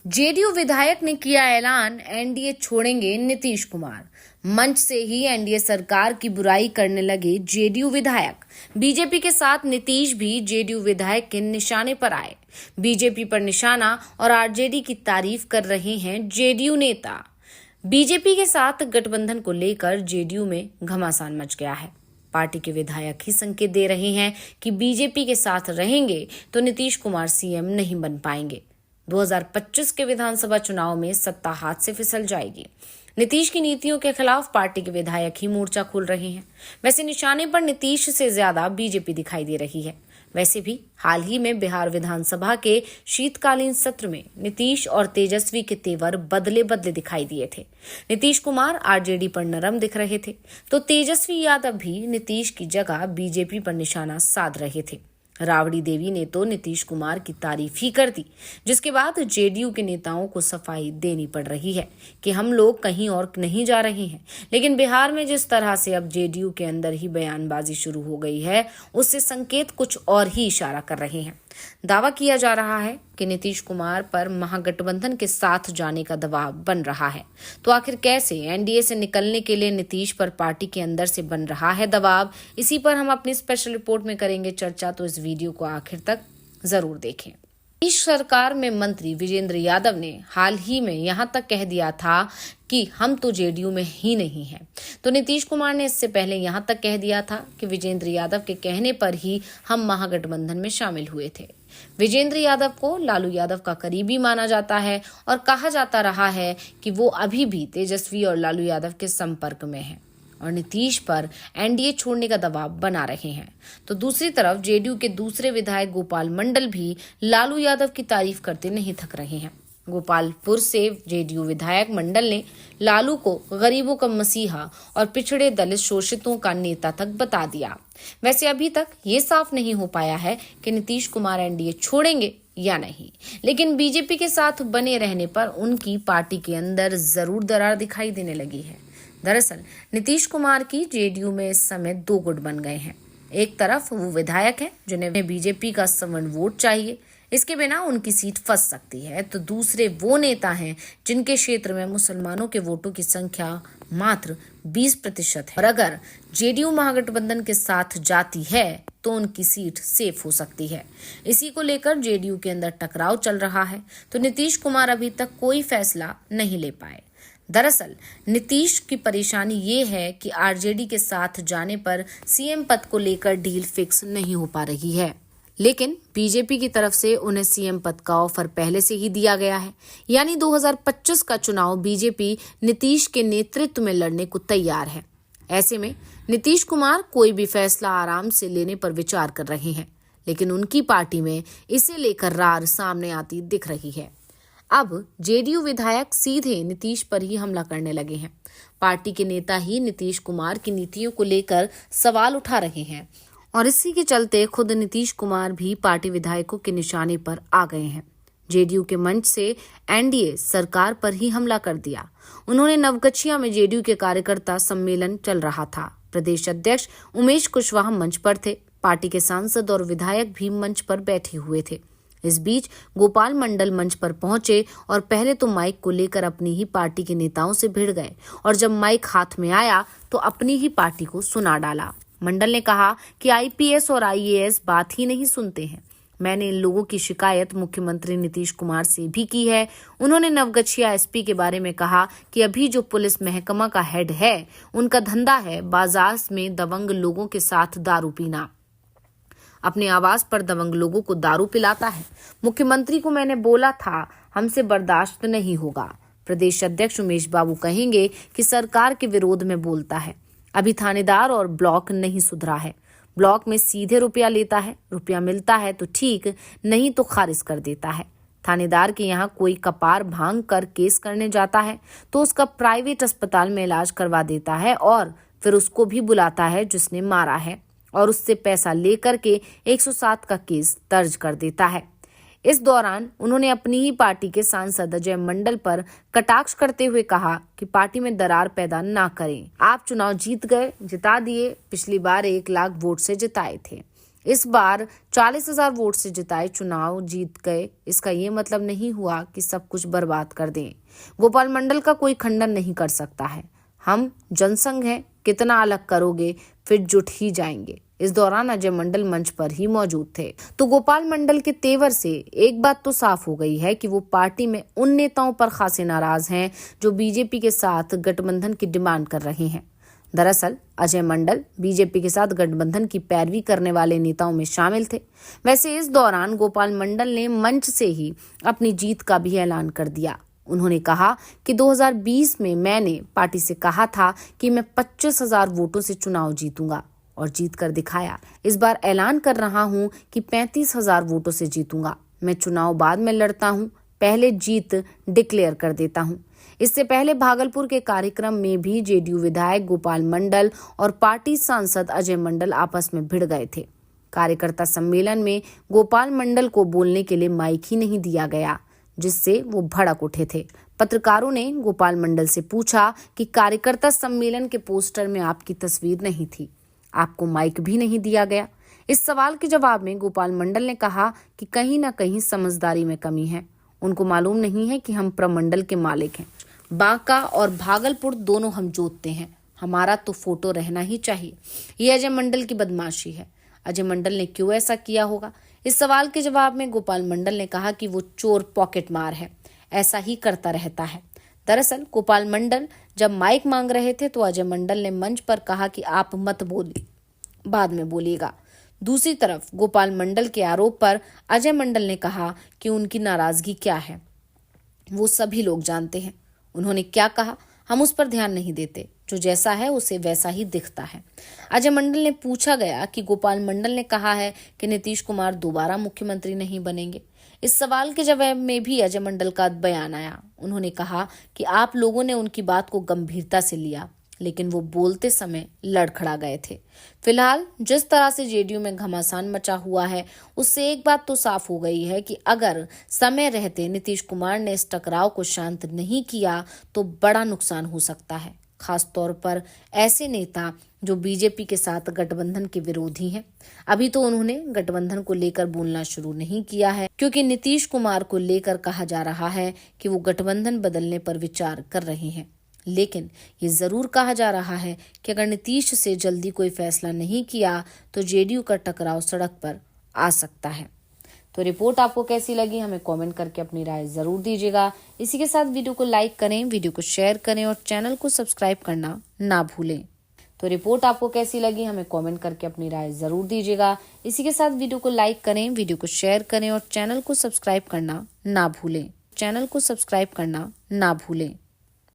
JDU विधायक ने किया ऐलान, एनडीए छोड़ेंगे नीतीश कुमार। मंच से ही एनडीए सरकार की बुराई करने लगे जेडीयू विधायक। बीजेपी के साथ नीतीश भी जेडीयू विधायक के निशाने पर आए। बीजेपी पर निशाना और आरजेडी की तारीफ कर रहे हैं जेडीयू नेता। बीजेपी के साथ गठबंधन को लेकर जेडीयू में घमासान मच गया है। पार्टी के विधायक ही संकेत दे रहे हैं कि बीजेपी के साथ रहेंगे तो नीतीश कुमार सीएम नहीं बन पाएंगे। 2025 के विधानसभा चुनाव में सत्ता हाथ से फिसल जाएगी। नीतीश की नीतियों के खिलाफ पार्टी के विधायक ही मोर्चा खोल रहे हैं। वैसे निशाने पर नीतीश से ज्यादा बीजेपी दिखाई दे रही है। वैसे भी हाल ही में बिहार विधानसभा के शीतकालीन सत्र में नीतीश और तेजस्वी के तेवर बदले बदले दिखाई दिए थे। नीतीश कुमार आरजेडी पर नरम दिख रहे थे, तो तेजस्वी यादव भी नीतीश की जगह बीजेपी पर निशाना साध रहे थे। राबड़ी देवी ने तो नीतीश कुमार की तारीफ ही कर दी, जिसके बाद जेडीयू के नेताओं को सफाई देनी पड़ रही है कि हम लोग कहीं और नहीं जा रहे हैं। लेकिन बिहार में जिस तरह से अब जेडीयू के अंदर ही बयानबाजी शुरू हो गई है, उससे संकेत कुछ और ही इशारा कर रहे हैं। दावा किया जा रहा है कि नीतीश कुमार पर महागठबंधन के साथ जाने का दबाव बन रहा है। तो आखिर कैसे एनडीए से निकलने के लिए नीतीश पर पार्टी के अंदर से बन रहा है दबाव, इसी पर हम अपनी स्पेशल रिपोर्ट में करेंगे चर्चा। तो इस वीडियो को आखिर तक जरूर देखें। नीतीश सरकार में मंत्री विजेंद्र यादव ने हाल ही में यहां तक कह दिया था कि हम तो जेडीयू में ही नहीं हैं। तो नीतीश कुमार ने इससे पहले यहां तक कह दिया था कि विजेंद्र यादव के कहने पर ही हम महागठबंधन में शामिल हुए थे। विजेंद्र यादव को लालू यादव का करीबी माना जाता है और कहा जाता रहा है कि वो अभी भी तेजस्वी और लालू यादव के संपर्क में हैं और नीतीश पर एनडीए छोड़ने का दबाव बना रहे हैं। तो दूसरी तरफ जेडीयू के दूसरे विधायक गोपाल मंडल भी लालू यादव की तारीफ करते नहीं थक रहे हैं। गोपालपुर से जेडीयू विधायक मंडल ने लालू को गरीबों का मसीहा और पिछड़े दलित शोषितों का नेता तक बता दिया। वैसे अभी तक ये साफ नहीं हो पाया है कि नीतीश कुमार एनडीए छोड़ेंगे या नहीं, लेकिन बीजेपी के साथ बने रहने पर उनकी पार्टी के अंदर जरूर दरार दिखाई देने लगी है। दरअसल नीतीश कुमार की जेडीयू में इस समय दो गुट बन गए हैं। एक तरफ वो विधायक हैं जिन्हें बीजेपी का सवर्ण वोट चाहिए, इसके बिना उनकी सीट फंस सकती है, तो दूसरे वो नेता हैं जिनके क्षेत्र में मुसलमानों के वोटों की संख्या मात्र 20% है और अगर जेडीयू महागठबंधन के साथ जाती है तो उनकी सीट सेफ हो सकती है। इसी को लेकर जेडीयू के अंदर टकराव चल रहा है, तो नीतीश कुमार अभी तक कोई फैसला नहीं ले पाए। दरअसल नीतीश की परेशानी ये है कि आरजेडी के साथ जाने पर सीएम पद को लेकर डील फिक्स नहीं हो पा रही है, लेकिन बीजेपी की तरफ से उन्हें सीएम पद का ऑफर पहले से ही दिया गया है। यानी 2025 का चुनाव बीजेपी नीतीश के नेतृत्व में लड़ने को तैयार है। ऐसे में नीतीश कुमार कोई भी फैसला आराम से लेने पर विचार कर रहे हैं, लेकिन उनकी पार्टी में इसे लेकर रार सामने आती दिख रही है। अब जेडीयू विधायक सीधे नीतीश पर ही हमला करने लगे हैं। पार्टी के नेता ही नीतीश कुमार की नीतियों को लेकर सवाल उठा रहे हैं और इसी के चलते खुद नीतीश कुमार भी पार्टी विधायकों के निशाने पर आ गए हैं। जेडीयू के मंच से एनडीए सरकार पर ही हमला कर दिया। उन्होंने नवगछिया में जेडीयू के कार्यकर्ता सम्मेलन चल रहा था। प्रदेश अध्यक्ष उमेश कुशवाहा मंच पर थे। पार्टी के सांसद और विधायक भी मंच पर बैठे हुए थे। इस बीच गोपाल मंडल मंच पर पहुंचे और पहले तो माइक को लेकर अपनी ही पार्टी के नेताओं से भिड़ गए और जब माइक हाथ में आया तो अपनी ही पार्टी को सुना डाला। मंडल ने कहा कि आईपीएस और आईएएस बात ही नहीं सुनते हैं। मैंने इन लोगों की शिकायत मुख्यमंत्री नीतीश कुमार से भी की है। उन्होंने नवगछिया एसपी के बारे में कहा कि अभी जो पुलिस महकमा का हेड है, उनका धंधा है बाजार में दबंग लोगों के साथ दारू पीना। अपने आवास पर दबंग लोगों को दारू पिलाता है। मुख्यमंत्री को मैंने बोला था, हमसे बर्दाश्त नहीं होगा। प्रदेश अध्यक्ष उमेश बाबू कहेंगे कि सरकार के विरोध में बोलता है। अभी थानेदार और ब्लॉक नहीं सुधरा है। ब्लॉक में सीधे रुपया लेता है, रुपया मिलता है तो ठीक, नहीं तो खारिज कर देता है। थानेदार के यहाँ कोई कपार भांग कर केस करने जाता है तो उसका प्राइवेट अस्पताल में इलाज करवा देता है और फिर उसको भी बुलाता है जिसने मारा है और उससे पैसा लेकर के 107 का केस दर्ज कर देता है। इस दौरान उन्होंने अपनी ही पार्टी के सांसद अजय मंडल पर कटाक्ष करते हुए कहा कि पार्टी में दरार पैदा ना करें। आप चुनाव जीत गए, जिता दिए, पिछली बार 1 लाख वोट से जिताए थे। इस बार 40,000 वोट से जिताए चुनाव जीत गए, इसका ये मतलब नहीं हुआ कि सब कुछ बर्बाद कर दें। गोपाल मंडल का कोई खंडन नहीं कर सकता है। हम जनसंघ हैं, कितना अलग करोगे, फिर जुट ही जाएंगे। इस दौरान अजय मंडल मंच पर ही मौजूद थे। तो गोपाल मंडल के तेवर से एक बात तो साफ हो गई है कि वो पार्टी में उन नेताओं पर खासे नाराज हैं जो बीजेपी के साथ गठबंधन की डिमांड कर रहे हैं। दरअसल अजय मंडल बीजेपी के साथ गठबंधन की पैरवी करने वाले नेताओं में शामिल थे। वैसे इस दौरान गोपाल मंडल ने मंच से ही अपनी जीत का भी ऐलान कर दिया। उन्होंने कहा कि 2020 में मैंने पार्टी से कहा था कि मैं 25,000 वोटों से चुनाव जीतूंगा और जीत कर दिखाया। इस बार ऐलान कर रहा हूं कि 35,000 वोटों से जीतूंगा। मैं चुनाव बाद में लड़ता हूं, पहले जीत डिक्लेयर कर देता हूं। इससे पहले भागलपुर के कार्यक्रम में भी जेडीयू विधायक गोपाल मंडल और पार्टी सांसद अजय मंडल आपस में भिड़ गए थे। कार्यकर्ता सम्मेलन में गोपाल मंडल को बोलने के लिए माइक ही नहीं दिया गया, जिससे वो भड़क उठे थे। पत्रकारों ने गोपाल मंडल से पूछा कि कार्यकर्ता सम्मेलन के पोस्टर में आपकी तस्वीर नहीं थी, आपको माइक भी नहीं दिया गया। इस सवाल के जवाब में गोपाल मंडल ने कहा कि कहीं ना कहीं समझदारी में कमी है। उनको मालूम नहीं है कि हम प्रमंडल के मालिक हैं। बांका और भागलपुर दोनों हम जोतते हैं, हमारा तो फोटो रहना ही चाहिए। ये अजय मंडल की बदमाशी है। अजय मंडल ने क्यों ऐसा किया होगा? इस सवाल के जवाब में गोपाल मंडल ने कहा कि वो चोर पॉकेट मार है, ऐसा ही करता रहता है। दरअसल गोपाल मंडल जब माइक मांग रहे थे तो अजय मंडल ने मंच पर कहा कि आप मत बोलिए, बाद में बोलिएगा। दूसरी तरफ गोपाल मंडल के आरोप पर अजय मंडल ने कहा कि उनकी नाराजगी क्या है वो सभी लोग जानते हैं। उन्होंने क्या कहा हम उस पर ध्यान नहीं देते, जो जैसा है उसे वैसा ही दिखता है। अजय मंडल ने पूछा गया कि गोपाल मंडल ने कहा है कि नीतीश कुमार दोबारा मुख्यमंत्री नहीं बनेंगे। इस सवाल के जवाब में भी अजय मंडल का बयान आया। उन्होंने कहा कि आप लोगों ने उनकी बात को गंभीरता से लिया, लेकिन वो बोलते समय लड़खड़ा गए थे। फिलहाल जिस तरह से जेडीयू में घमासान मचा हुआ है, उससे एक बात तो साफ हो गई है कि अगर समय रहते नीतीश कुमार ने इस टकराव को शांत नहीं किया तो बड़ा नुकसान हो सकता है, खास तौर पर ऐसे नेता जो बीजेपी के साथ गठबंधन के विरोधी हैं। अभी तो उन्होंने गठबंधन को लेकर बोलना शुरू नहीं किया है, क्योंकि नीतीश कुमार को लेकर कहा जा रहा है कि वो गठबंधन बदलने पर विचार कर रहे हैं। लेकिन ये जरूर कहा जा रहा है कि अगर नीतीश से जल्दी कोई फैसला नहीं किया तो जेडीयू का टकराव सड़क पर आ सकता है। तो रिपोर्ट आपको कैसी लगी हमें कमेंट करके अपनी राय जरूर दीजिएगा। इसी के साथ वीडियो को लाइक करें, वीडियो को शेयर करें और चैनल को सब्सक्राइब करना ना भूलें। तो रिपोर्ट आपको कैसी लगी हमें कमेंट करके अपनी राय जरूर दीजिएगा। इसी के साथ वीडियो को लाइक करें, वीडियो को शेयर करें और चैनल को सब्सक्राइब करना ना भूलें।